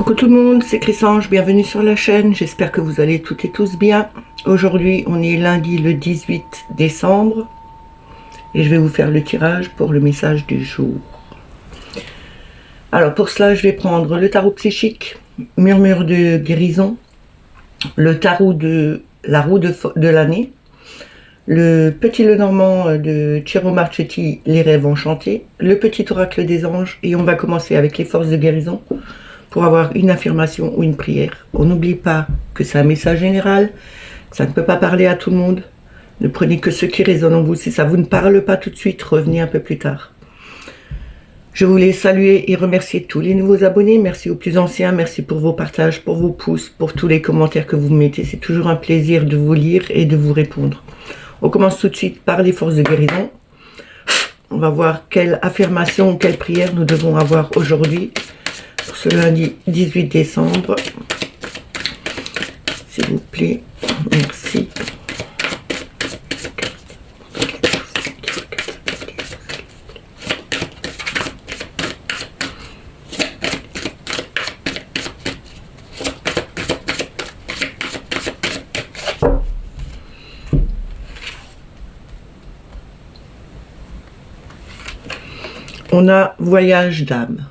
Coucou tout le monde, c'est Chrysange, bienvenue sur la chaîne, j'espère que vous allez toutes et tous bien. Aujourd'hui on est lundi le 18 décembre et je vais vous faire le tirage pour le message du jour. Alors pour cela je vais prendre le tarot psychique, murmure de guérison, le tarot de la roue de l'année, le petit Lenormand de Ciro Marchetti, les rêves enchantés, le petit oracle des anges et on va commencer avec les forces de guérison. Pour avoir une affirmation ou une prière. On n'oublie pas que c'est un message général, ça ne peut pas parler à tout le monde. Ne prenez que ce qui résonne en vous. Si ça vous ne parle pas tout de suite, revenez un peu plus tard. Je voulais saluer et remercier tous les nouveaux abonnés. Merci aux plus anciens, merci pour vos partages, pour vos pouces, pour tous les commentaires que vous mettez. C'est toujours un plaisir de vous lire et de vous répondre. On commence tout de suite par les forces de guérison. On va voir quelle affirmation, quelle prière nous devons avoir aujourd'hui. Pour ce lundi 18 décembre, s'il vous plaît, merci. On a voyage d'âme.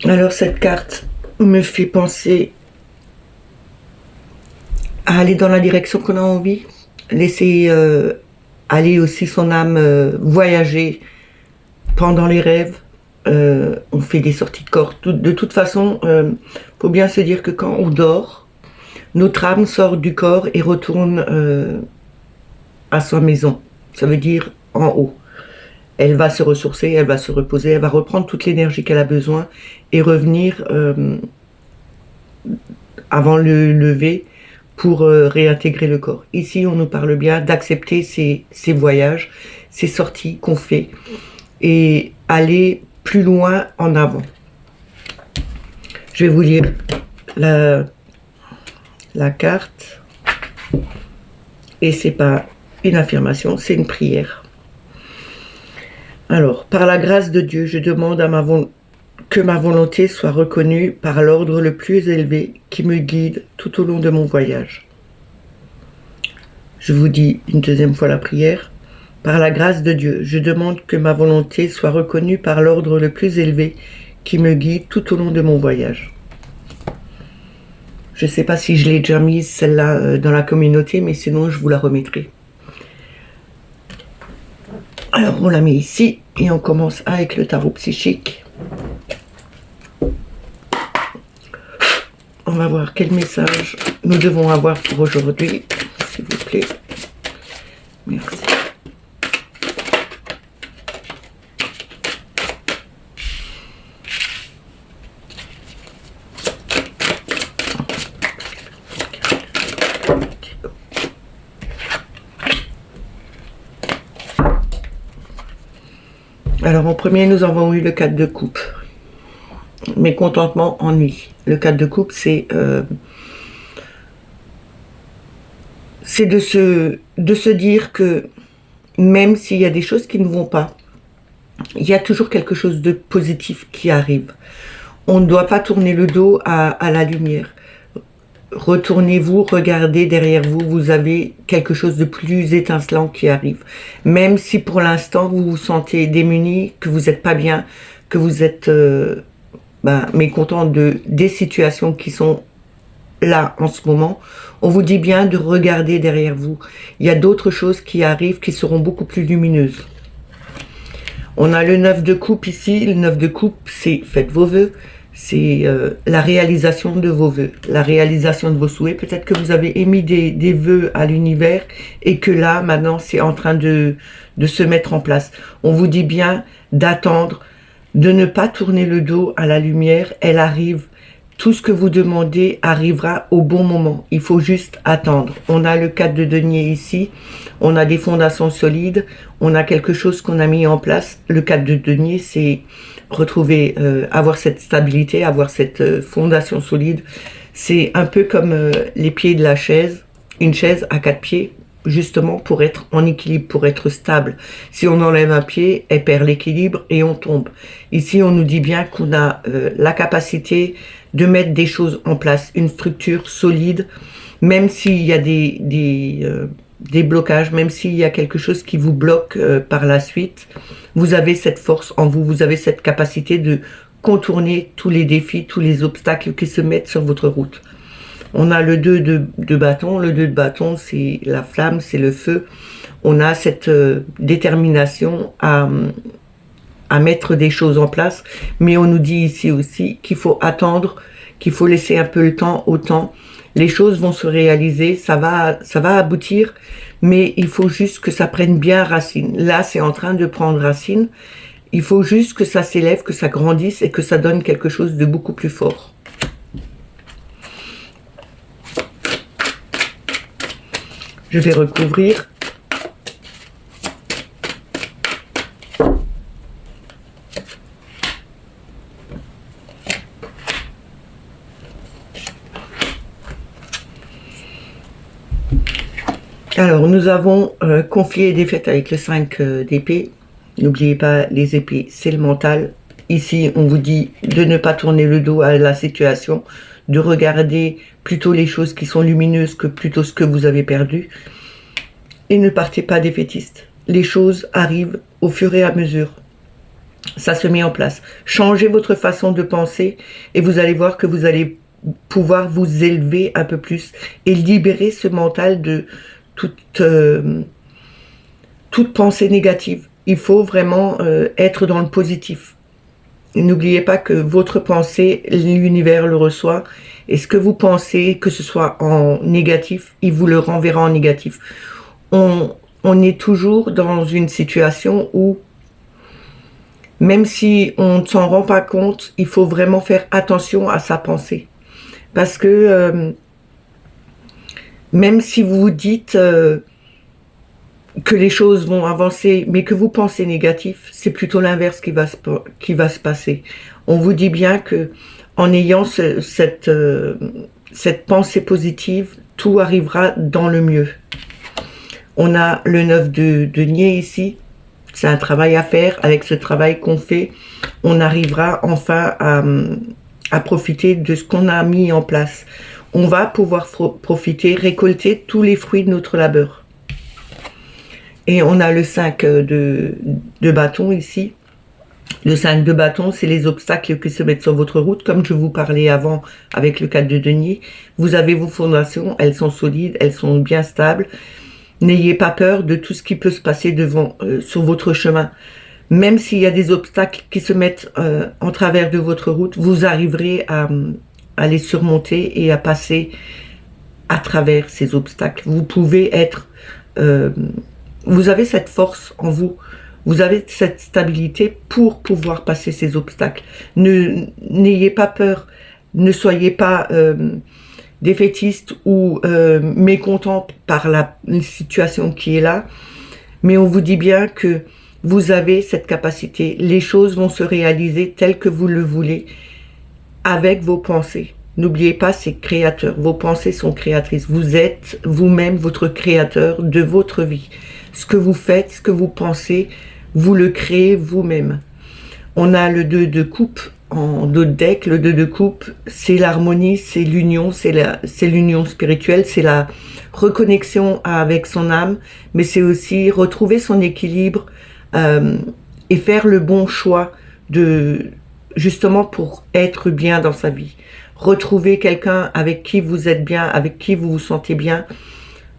Alors cette carte me fait penser à aller dans la direction qu'on a envie, laisser aller aussi son âme voyager pendant les rêves. On fait des sorties de corps. De toute façon, faut bien se dire que quand on dort, notre âme sort du corps et retourne à sa maison. Ça veut dire en haut. Elle va se ressourcer, elle va se reposer, elle va reprendre toute l'énergie qu'elle a besoin et revenir avant le lever pour réintégrer le corps. Ici, on nous parle bien d'accepter ces voyages, ces sorties qu'on fait et aller plus loin en avant. Je vais vous lire la carte et c'est pas une affirmation, c'est une prière. Alors, par la grâce de Dieu, je demande que ma volonté soit reconnue par l'ordre le plus élevé qui me guide tout au long de mon voyage. Je vous dis une deuxième fois la prière. Par la grâce de Dieu, je demande que ma volonté soit reconnue par l'ordre le plus élevé qui me guide tout au long de mon voyage. Je ne sais pas si je l'ai déjà mise celle-là dans la communauté, mais sinon je vous la remettrai. Alors on la met ici et on commence avec le tarot psychique. On va voir quel message nous devons avoir pour aujourd'hui, s'il vous plaît. Merci. Alors en premier, nous avons eu le 4 de coupe. Mécontentement, ennui. Le 4 de coupe, c'est de se dire que même s'il y a des choses qui ne vont pas, il y a toujours quelque chose de positif qui arrive. On ne doit pas tourner le dos à la lumière. Retournez-vous, regardez derrière vous, vous avez quelque chose de plus étincelant qui arrive. Même si pour l'instant vous vous sentez démuni, que vous n'êtes pas bien, que vous êtes mécontent des situations qui sont là en ce moment, on vous dit bien de regarder derrière vous. Il y a d'autres choses qui arrivent qui seront beaucoup plus lumineuses. On a le 9 de coupe ici. Le 9 de coupe, c'est faites vos vœux. C'est la réalisation de vos vœux, la réalisation de vos souhaits. Peut-être que vous avez émis des vœux à l'univers et que là, maintenant, c'est en train de se mettre en place. On vous dit bien d'attendre, de ne pas tourner le dos à la lumière. Elle arrive. Tout ce que vous demandez arrivera au bon moment. Il faut juste attendre. On a le 4 de denier ici. On a des fondations solides. On a quelque chose qu'on a mis en place. Le 4 de denier, c'est retrouver, avoir cette stabilité, avoir cette fondation solide. C'est un peu comme les pieds de la chaise. Une chaise à 4 pieds. justement pour être en équilibre, pour être stable. Si on enlève un pied, elle perd l'équilibre et on tombe. Ici, on nous dit bien qu'on a la capacité de mettre des choses en place, une structure solide, même s'il y a des blocages, même s'il y a quelque chose qui vous bloque par la suite, vous avez cette force en vous, vous avez cette capacité de contourner tous les défis, tous les obstacles qui se mettent sur votre route. On a le 2 de bâton. Le 2 de bâton, c'est la flamme, c'est le feu. On a cette détermination à mettre des choses en place. Mais on nous dit ici aussi qu'il faut attendre, qu'il faut laisser un peu le temps au temps. Les choses vont se réaliser, ça va aboutir, mais il faut juste que ça prenne bien racine. Là, c'est en train de prendre racine. Il faut juste que ça s'élève, que ça grandisse et que ça donne quelque chose de beaucoup plus fort. Je vais recouvrir. Alors, nous avons conflit et défaite avec le 5 d'épée. N'oubliez pas, les épées, c'est le mental. Ici, on vous dit de ne pas tourner le dos à la situation, de regarder plutôt les choses qui sont lumineuses que plutôt ce que vous avez perdu. Et ne partez pas défaitiste. Les choses arrivent au fur et à mesure. Ça se met en place. Changez votre façon de penser et vous allez voir que vous allez pouvoir vous élever un peu plus et libérer ce mental de toute pensée négative. Il faut vraiment être dans le positif. N'oubliez pas que votre pensée, l'univers le reçoit. Et ce que vous pensez, que ce soit en négatif, il vous le renverra en négatif. On est toujours dans une situation où, même si on ne s'en rend pas compte, il faut vraiment faire attention à sa pensée. Parce que même si vous vous dites que les choses vont avancer, mais que vous pensez négatif, c'est plutôt l'inverse qui va se passer. On vous dit bien que en ayant cette pensée positive, tout arrivera dans le mieux. On a le 9 de denier ici. C'est un travail à faire. Avec ce travail qu'on fait, on arrivera enfin à profiter de ce qu'on a mis en place. On va pouvoir profiter, récolter tous les fruits de notre labeur. Et on a le 5 de bâton ici. Le 5 de bâton, c'est les obstacles qui se mettent sur votre route. Comme je vous parlais avant avec le 4 de denier, vous avez vos fondations, elles sont solides, elles sont bien stables. N'ayez pas peur de tout ce qui peut se passer devant, sur votre chemin. Même s'il y a des obstacles qui se mettent en travers de votre route, vous arriverez à les surmonter et à passer à travers ces obstacles. Vous pouvez être... vous avez cette force en vous. Vous avez cette stabilité pour pouvoir passer ces obstacles. N'ayez pas peur. Ne soyez pas... défaitiste ou mécontent par la situation qui est là, mais on vous dit bien que vous avez cette capacité. Les choses vont se réaliser telles que vous le voulez avec vos pensées. N'oubliez pas, c'est créateur. Vos pensées sont créatrices. Vous êtes vous-même votre créateur de votre vie. Ce que vous faites, ce que vous pensez, vous le créez vous-même. On a le 2 de coupe en dos de deck. Le 2 de coupe, c'est l'harmonie, c'est l'union, c'est l'union spirituelle, c'est la reconnexion avec son âme, mais c'est aussi retrouver son équilibre et faire le bon choix justement pour être bien dans sa vie. Retrouver quelqu'un avec qui vous êtes bien, avec qui vous vous sentez bien,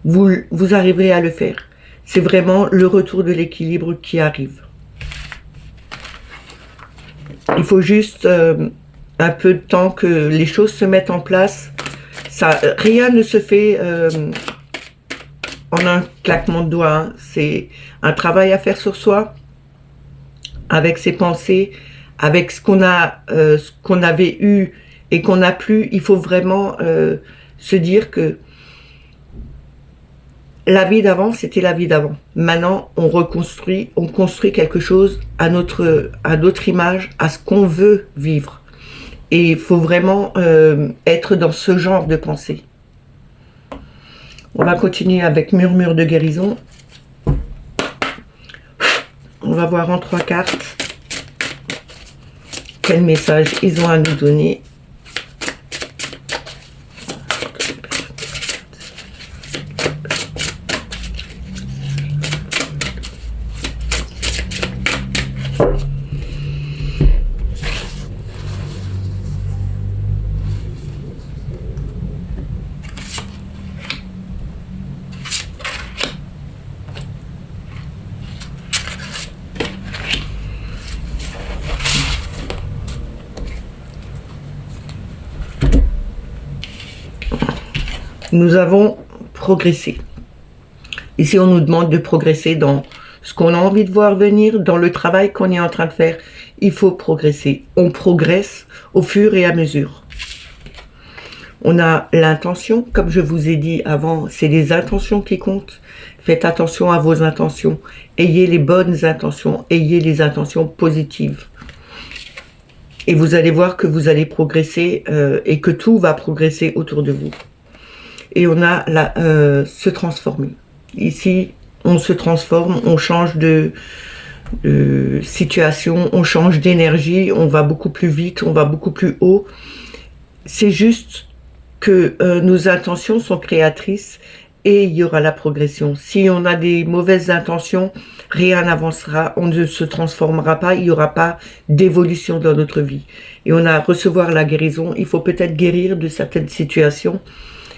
vous arriverez à le faire. C'est vraiment le retour de l'équilibre qui arrive. Il faut juste un peu de temps que les choses se mettent en place. Rien ne se fait en un claquement de doigts. Hein. C'est un travail à faire sur soi, avec ses pensées, avec ce qu'on avait eu et qu'on n'a plus. Il faut vraiment se dire que la vie d'avant, c'était la vie d'avant. Maintenant, on construit quelque chose à notre image, à ce qu'on veut vivre. Et il faut vraiment être dans ce genre de pensée. On va continuer avec murmure de guérison. On va voir en 3 cartes quel message ils ont à nous donner. Nous avons progressé. Ici, on nous demande de progresser dans ce qu'on a envie de voir venir, dans le travail qu'on est en train de faire. Il faut progresser. On progresse au fur et à mesure. On a l'intention, comme je vous ai dit avant, c'est les intentions qui comptent. Faites attention à vos intentions. Ayez les bonnes intentions. Ayez les intentions positives. Et vous allez voir que vous allez progresser et que tout va progresser autour de vous. Et on a se transformer. Ici, on se transforme, on change de situation, on change d'énergie, on va beaucoup plus vite, on va beaucoup plus haut. C'est juste que nos intentions sont créatrices et il y aura la progression. Si on a des mauvaises intentions, rien n'avancera, on ne se transformera pas, il n'y aura pas d'évolution dans notre vie. Et on a à recevoir la guérison. Il faut peut-être guérir de certaines situations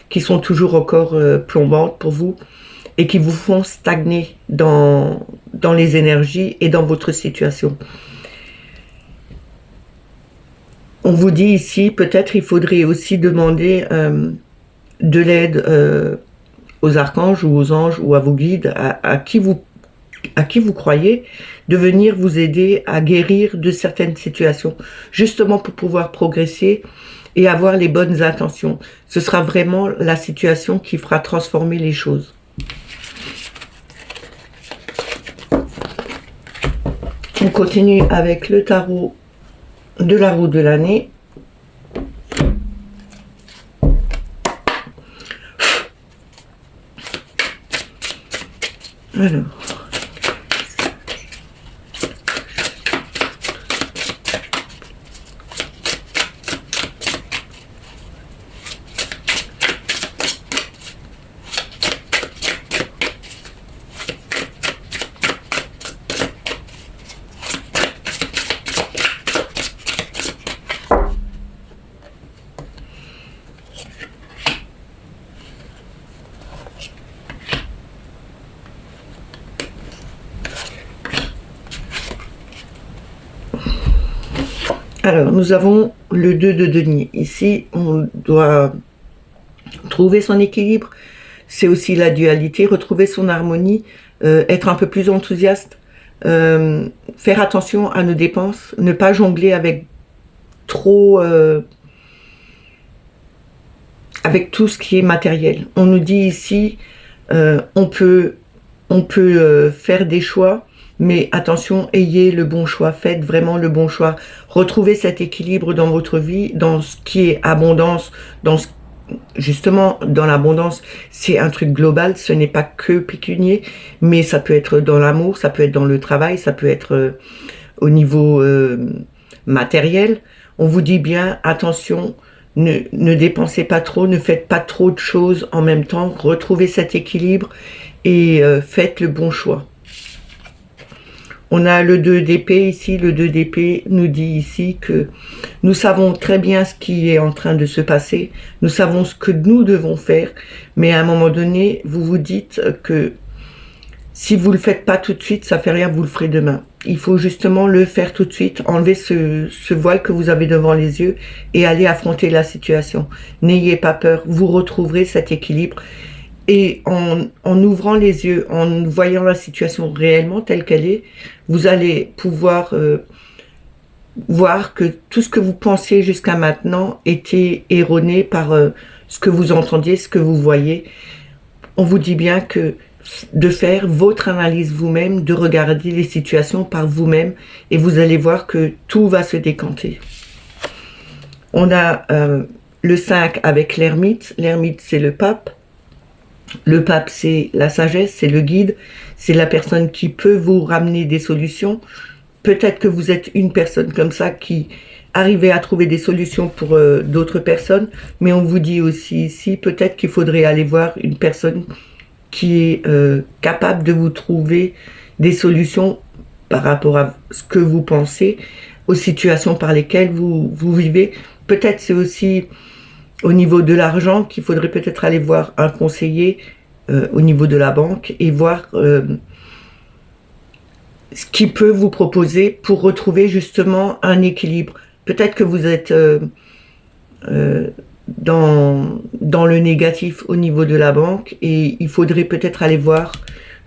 qui sont toujours encore plombantes pour vous et qui vous font stagner dans les énergies et dans votre situation. On vous dit ici, peut-être il faudrait aussi demander de l'aide aux archanges ou aux anges ou à vos guides, à qui vous croyez, de venir vous aider à guérir de certaines situations, justement pour pouvoir progresser et avoir les bonnes intentions. Ce sera vraiment la situation qui fera transformer les choses. On continue avec le tarot de la roue de l'année. Alors. Alors, nous avons le 2 de denier. Ici, on doit trouver son équilibre. C'est aussi la dualité, retrouver son harmonie, être un peu plus enthousiaste, faire attention à nos dépenses, ne pas jongler avec trop... avec tout ce qui est matériel. On nous dit ici, on peut faire des choix, mais attention, ayez le bon choix, faites vraiment le bon choix. Retrouvez cet équilibre dans votre vie, dans ce qui est abondance, justement, dans l'abondance, c'est un truc global, ce n'est pas que pécunier, mais ça peut être dans l'amour, ça peut être dans le travail, ça peut être au niveau matériel. On vous dit bien, attention, ne dépensez pas trop, ne faites pas trop de choses en même temps, retrouvez cet équilibre et faites le bon choix. On a le 2 d'épée ici, le 2 d'épée nous dit ici que nous savons très bien ce qui est en train de se passer, nous savons ce que nous devons faire, mais à un moment donné, vous vous dites que si vous ne le faites pas tout de suite, ça ne fait rien, vous le ferez demain. Il faut justement le faire tout de suite, enlever ce voile que vous avez devant les yeux et aller affronter la situation. N'ayez pas peur, vous retrouverez cet équilibre. Et en ouvrant les yeux, en voyant la situation réellement telle qu'elle est, vous allez pouvoir voir que tout ce que vous pensiez jusqu'à maintenant était erroné par ce que vous entendiez, ce que vous voyez. On vous dit bien que de faire votre analyse vous-même, de regarder les situations par vous-même, et vous allez voir que tout va se décanter. On a le 5 avec l'ermite. L'ermite, c'est le pape. Le pape, c'est la sagesse, c'est le guide, c'est la personne qui peut vous ramener des solutions. Peut-être que vous êtes une personne comme ça qui arrivait à trouver des solutions pour d'autres personnes, mais on vous dit aussi ici, peut-être qu'il faudrait aller voir une personne qui est capable de vous trouver des solutions par rapport à ce que vous pensez, aux situations par lesquelles vous vivez. Peut-être c'est aussi au niveau de l'argent qu'il faudrait peut-être aller voir un conseiller au niveau de la banque et voir ce qu'il peut vous proposer pour retrouver justement un équilibre. Peut-être que vous êtes dans le négatif au niveau de la banque et il faudrait peut-être aller voir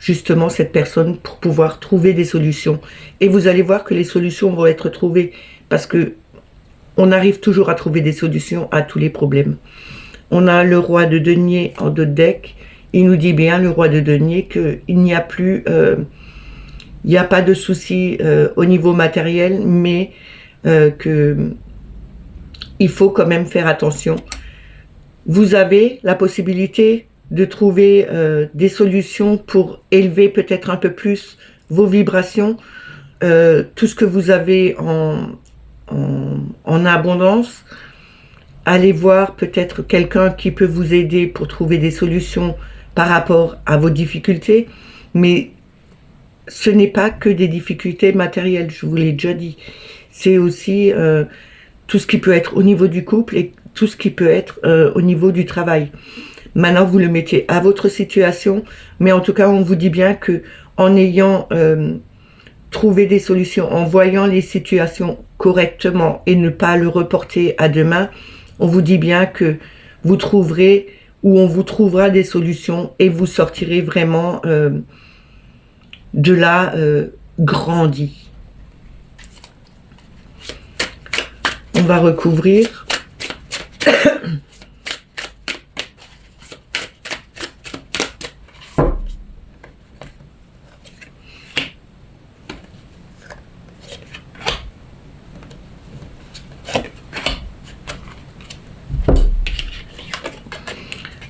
justement cette personne pour pouvoir trouver des solutions. Et vous allez voir que les solutions vont être trouvées parce que on arrive toujours à trouver des solutions à tous les problèmes. On a le roi de denier en dos de deck. Il nous dit bien, le roi de denier, qu'il n'y a plus, il n'y a pas de souci au niveau matériel, mais que il faut quand même faire attention. Vous avez la possibilité de trouver des solutions pour élever peut-être un peu plus vos vibrations, tout ce que vous avez en abondance. Allez voir peut-être quelqu'un qui peut vous aider pour trouver des solutions par rapport à vos difficultés, mais ce n'est pas que des difficultés matérielles, je vous l'ai déjà dit. C'est aussi tout ce qui peut être au niveau du couple et tout ce qui peut être au niveau du travail. Maintenant, vous le mettez à votre situation, mais en tout cas, on vous dit bien que en ayant trouvé des solutions, en voyant les situations correctement et ne pas le reporter à demain, on vous dit bien que vous trouverez ou on vous trouvera des solutions et vous sortirez vraiment de là grandi. On va recouvrir.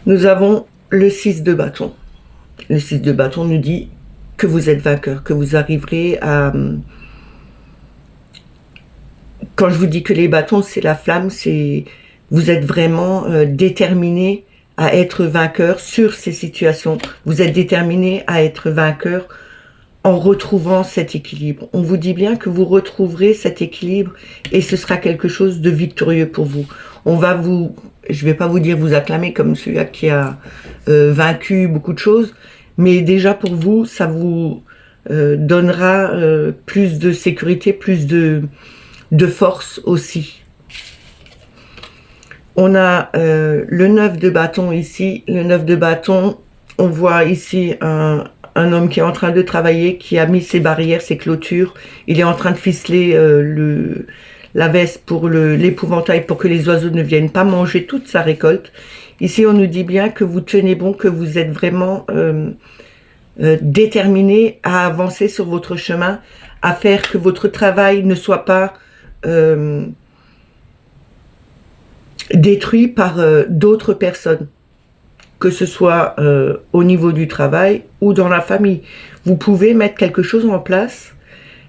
Nous avons le 6 de bâton. Le 6 de bâton nous dit que vous êtes vainqueur, que vous arriverez à... Quand je vous dis que les bâtons, c'est la flamme, c'est vous êtes vraiment déterminé à être vainqueur sur ces situations. Vous êtes déterminé à être vainqueur en retrouvant cet équilibre. On vous dit bien que vous retrouverez cet équilibre et ce sera quelque chose de victorieux pour vous. On va vous... Je ne vais pas vous dire vous acclamer comme celui qui a vaincu beaucoup de choses, mais déjà pour vous, ça vous donnera plus de sécurité, plus de force aussi. On a le 9 de bâton ici. Le 9 de bâton, on voit ici un homme qui est en train de travailler, qui a mis ses barrières, ses clôtures. Il est en train de ficeler la veste pour l'épouvantail pour que les oiseaux ne viennent pas manger toute sa récolte. Ici, on nous dit bien que vous tenez bon, que vous êtes vraiment déterminé à avancer sur votre chemin, à faire que votre travail ne soit pas détruit par d'autres personnes, que ce soit au niveau du travail ou dans la famille. Vous pouvez mettre quelque chose en place,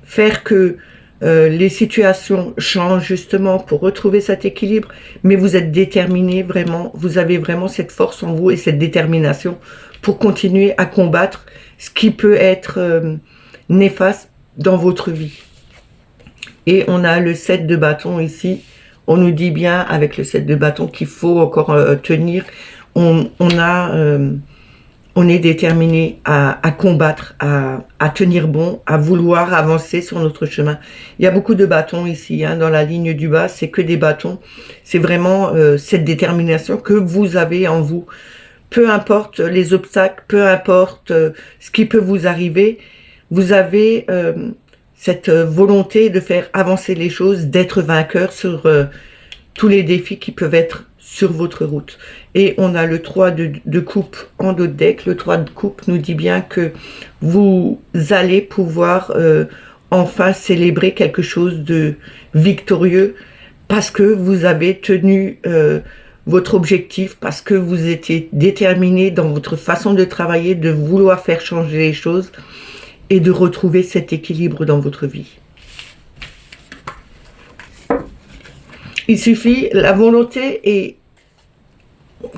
faire que les situations changent justement pour retrouver cet équilibre, mais vous êtes déterminé vraiment, vous avez vraiment cette force en vous et cette détermination pour continuer à combattre ce qui peut être néfaste dans votre vie. Et on a le 7 de bâton ici. On nous dit bien avec le 7 de bâton qu'il faut encore tenir. On est déterminé à combattre, à tenir bon, à vouloir avancer sur notre chemin. Il y a beaucoup de bâtons ici, hein, dans la ligne du bas, c'est que des bâtons. C'est vraiment cette détermination que vous avez en vous. Peu importe les obstacles, peu importe ce qui peut vous arriver, vous avez cette volonté de faire avancer les choses, d'être vainqueur sur tous les défis qui peuvent être sur votre route. Et on a le 3 de coupe en dos de deck. Le 3 de coupe nous dit bien que vous allez pouvoir enfin célébrer quelque chose de victorieux parce que vous avez tenu votre objectif, parce que vous étiez déterminé dans votre façon de travailler, de vouloir faire changer les choses et de retrouver cet équilibre dans votre vie. Il suffit, la volonté est,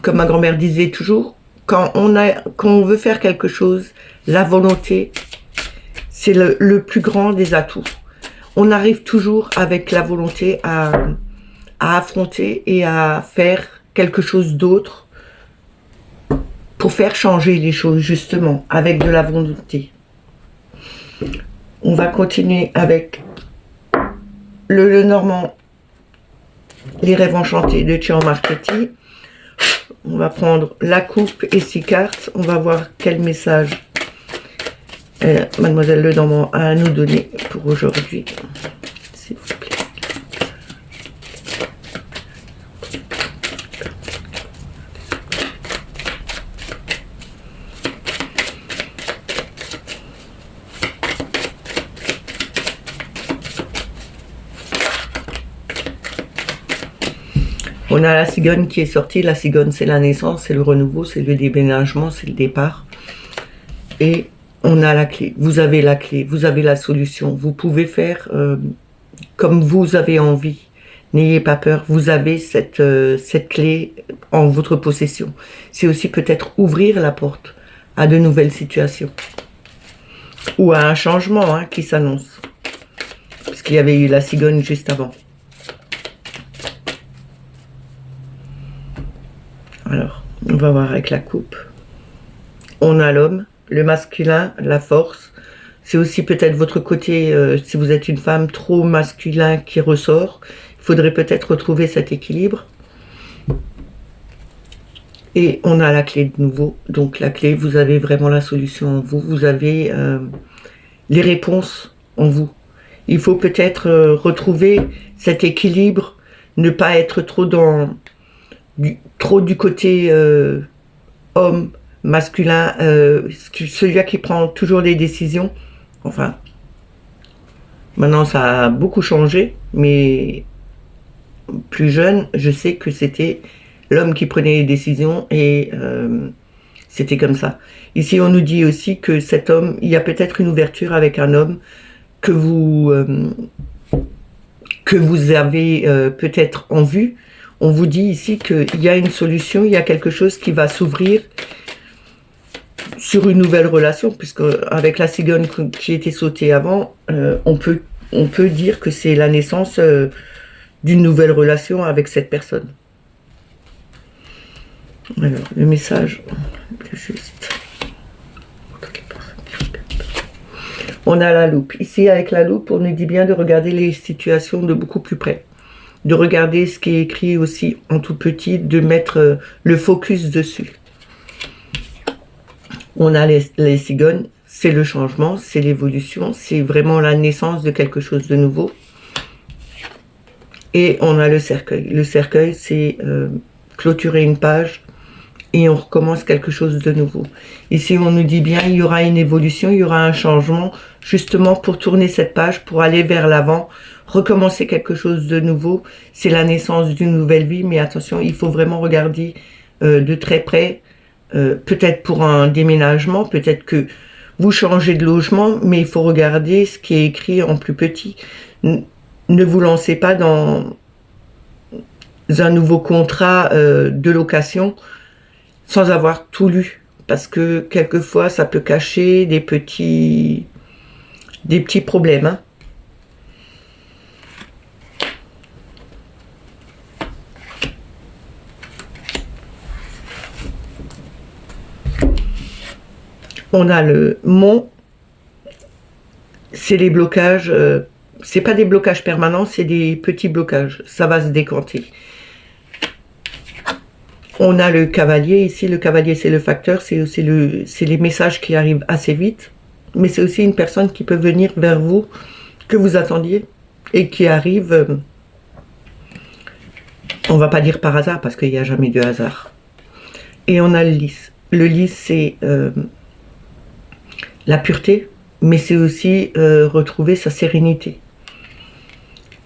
comme ma grand-mère disait toujours, quand on veut faire quelque chose, la volonté, c'est le plus grand des atouts. On arrive toujours avec la volonté à affronter et à faire quelque chose d'autre pour faire changer les choses, justement, avec de la volonté. On va continuer avec le Lenormand, les rêves enchantés de Chian Marchetti. On va prendre la coupe et 6 cartes. On va voir quel message Mademoiselle Lenormand a à nous donner pour aujourd'hui. S'il vous plaît. On a la cigogne qui est sortie. La cigogne, c'est la naissance, c'est le renouveau, c'est le déménagement, c'est le départ. Et on a la clé. Vous avez la clé, vous avez la solution. Vous pouvez faire comme vous avez envie. N'ayez pas peur, vous avez cette clé en votre possession. C'est aussi peut-être ouvrir la porte à de nouvelles situations. Ou à un changement qui s'annonce. Parce qu'il y avait eu la cigogne juste avant. Alors, on va voir avec la coupe. On a l'homme, le masculin, la force. C'est aussi peut-être votre côté, si vous êtes une femme, trop masculin qui ressort. Il faudrait peut-être retrouver cet équilibre. Et on a la clé de nouveau. Donc la clé, vous avez vraiment la solution en vous. Vous avez les réponses en vous. Il faut peut-être retrouver cet équilibre, ne pas être trop du côté homme, masculin, celui-là qui prend toujours les décisions. Enfin, maintenant ça a beaucoup changé, mais plus jeune, je sais que c'était l'homme qui prenait les décisions et c'était comme ça. Ici, on nous dit aussi que cet homme, il y a peut-être une ouverture avec un homme que vous avez peut-être en vue. On vous dit ici qu'il y a une solution, il y a quelque chose qui va s'ouvrir sur une nouvelle relation, puisque avec la cigogne qui était sautée avant, on peut dire que c'est la naissance d'une nouvelle relation avec cette personne. Alors, le message, juste. On a la loupe. Ici, avec la loupe, on nous dit bien de regarder les situations de beaucoup plus près. De regarder ce qui est écrit aussi en tout petit, de mettre le focus dessus. On a les cigognes, c'est le changement, c'est l'évolution, c'est vraiment la naissance de quelque chose de nouveau. Et on a le cercueil. Le cercueil, c'est clôturer une page et on recommence quelque chose de nouveau. Ici, on nous dit bien, il y aura une évolution, il y aura un changement, justement pour tourner cette page, pour aller vers l'avant, recommencer quelque chose de nouveau. C'est la naissance d'une nouvelle vie, mais attention, il faut vraiment regarder de très près, peut-être pour un déménagement, peut-être que vous changez de logement, mais il faut regarder ce qui est écrit en plus petit. Ne vous lancez pas dans un nouveau contrat de location sans avoir tout lu, parce que quelquefois ça peut cacher des petits problèmes. On a le mont, c'est les blocages, c'est pas des blocages permanents, c'est des petits blocages, ça va se décanter. On a le cavalier, ici le cavalier c'est le facteur, c'est aussi les messages qui arrivent assez vite, mais c'est aussi une personne qui peut venir vers vous, que vous attendiez, et qui arrive, on va pas dire par hasard, parce qu'il n'y a jamais de hasard. Et on a le lys. Le lys c'est la pureté, mais c'est aussi retrouver sa sérénité.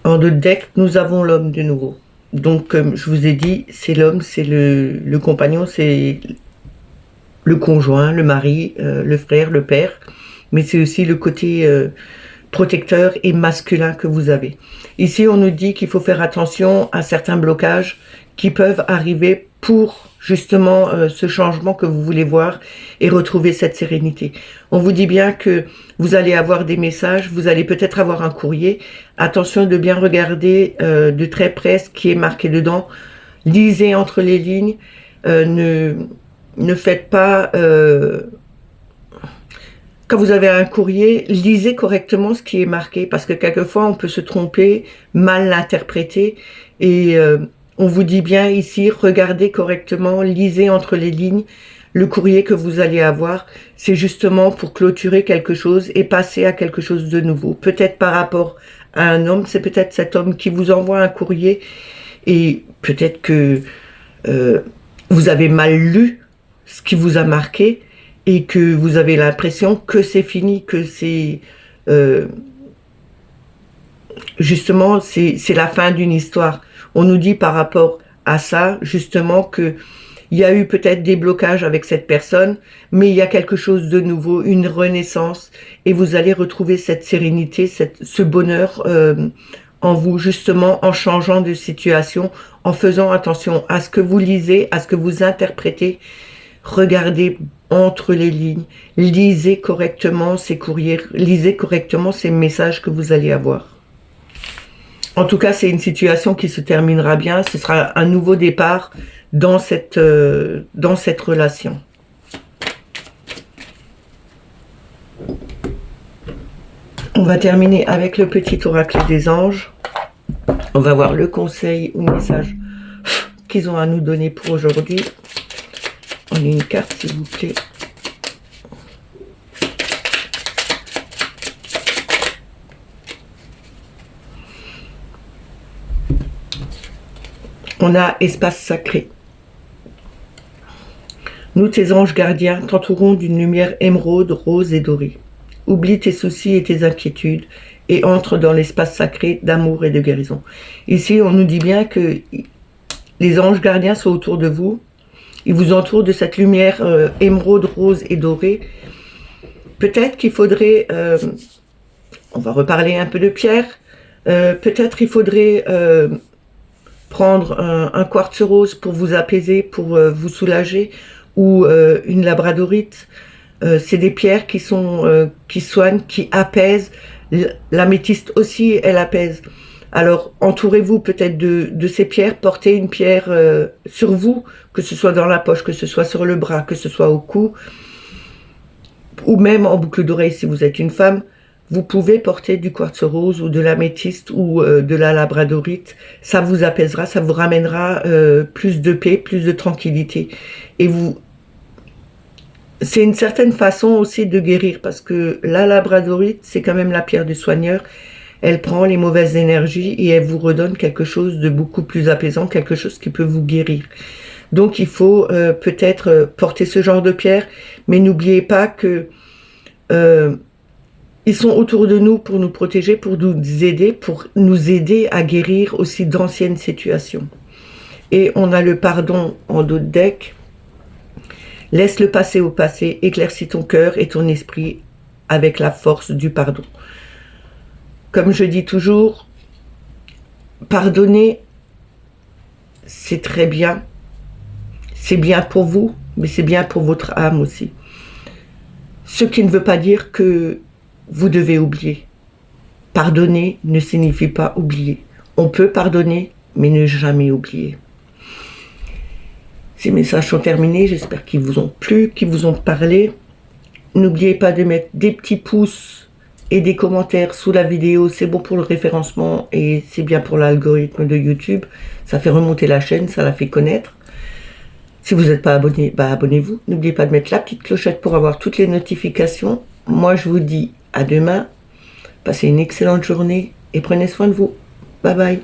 En deux decks, nous avons l'homme de nouveau. Donc, comme je vous ai dit, c'est l'homme, c'est le compagnon, c'est le conjoint, le mari, le frère, le père, mais c'est aussi le côté protecteur et masculin que vous avez. Ici, on nous dit qu'il faut faire attention à certains blocages qui peuvent arriver pour justement ce changement que vous voulez voir et retrouver cette sérénité. On vous dit bien que vous allez avoir des messages, vous allez peut-être avoir un courrier. Attention de bien regarder de très près ce qui est marqué dedans. Lisez entre les lignes. Ne faites pas... quand vous avez un courrier, lisez correctement ce qui est marqué, parce que quelquefois on peut se tromper, mal l'interpréter, et on vous dit bien ici, regardez correctement, lisez entre les lignes. Le courrier que vous allez avoir, c'est justement pour clôturer quelque chose et passer à quelque chose de nouveau. Peut-être par rapport à un homme, c'est peut-être cet homme qui vous envoie un courrier, et peut-être que vous avez mal lu ce qui vous a marqué, et que vous avez l'impression que c'est fini, que c'est... justement, c'est la fin d'une histoire. On nous dit par rapport à ça, justement, que il y a eu peut-être des blocages avec cette personne, mais il y a quelque chose de nouveau, une renaissance, et vous allez retrouver cette sérénité, ce bonheur en vous, justement, en changeant de situation, en faisant attention à ce que vous lisez, à ce que vous interprétez. Regardez entre les lignes, lisez correctement ces courriers, lisez correctement ces messages que vous allez avoir. En tout cas, c'est une situation qui se terminera bien, ce sera un nouveau départ dans cette relation. On va terminer avec le petit oracle des anges. On va voir le conseil ou message qu'ils ont à nous donner pour aujourd'hui. On a une carte, s'il vous plaît. On a espace sacré. Nous, tes anges gardiens, t'entourons d'une lumière émeraude, rose et dorée. Oublie tes soucis et tes inquiétudes et entre dans l'espace sacré d'amour et de guérison. Ici, on nous dit bien que les anges gardiens sont autour de vous. Ils vous entourent de cette lumière émeraude, rose et dorée. Peut-être qu'il faudrait... on va reparler un peu de pierre. Peut-être il faudrait prendre un quartz rose pour vous apaiser, pour vous soulager, ou une labradorite. C'est des pierres qui soignent, qui apaisent. L'améthyste aussi, elle apaise. Alors, entourez-vous peut-être de ces pierres, portez une pierre sur vous, que ce soit dans la poche, que ce soit sur le bras, que ce soit au cou, ou même en boucle d'oreille si vous êtes une femme. Vous pouvez porter du quartz rose ou de l'améthyste ou de la labradorite. Ça vous apaisera, ça vous ramènera plus de paix, plus de tranquillité. Et c'est une certaine façon aussi de guérir, parce que la labradorite, c'est quand même la pierre du soigneur. Elle prend les mauvaises énergies et elle vous redonne quelque chose de beaucoup plus apaisant, quelque chose qui peut vous guérir. Donc il faut peut-être porter ce genre de pierre, mais n'oubliez pas que ils sont autour de nous pour nous protéger, pour nous aider à guérir aussi d'anciennes situations. Et on a le pardon en dos de deck. Laisse le passé au passé, éclaircis ton cœur et ton esprit avec la force du pardon. Comme je dis toujours, pardonner, c'est très bien. C'est bien pour vous, mais c'est bien pour votre âme aussi. Ce qui ne veut pas dire que vous devez oublier. Pardonner ne signifie pas oublier. On peut pardonner, mais ne jamais oublier. Ces messages sont terminés, j'espère qu'ils vous ont plu, qu'ils vous ont parlé. N'oubliez pas de mettre des petits pouces et des commentaires sous la vidéo, c'est bon pour le référencement et c'est bien pour l'algorithme de YouTube. Ça fait remonter la chaîne, ça la fait connaître. Si vous n'êtes pas abonné, abonnez-vous. N'oubliez pas de mettre la petite clochette pour avoir toutes les notifications. Moi, je vous dis à demain. Passez une excellente journée et prenez soin de vous. Bye bye.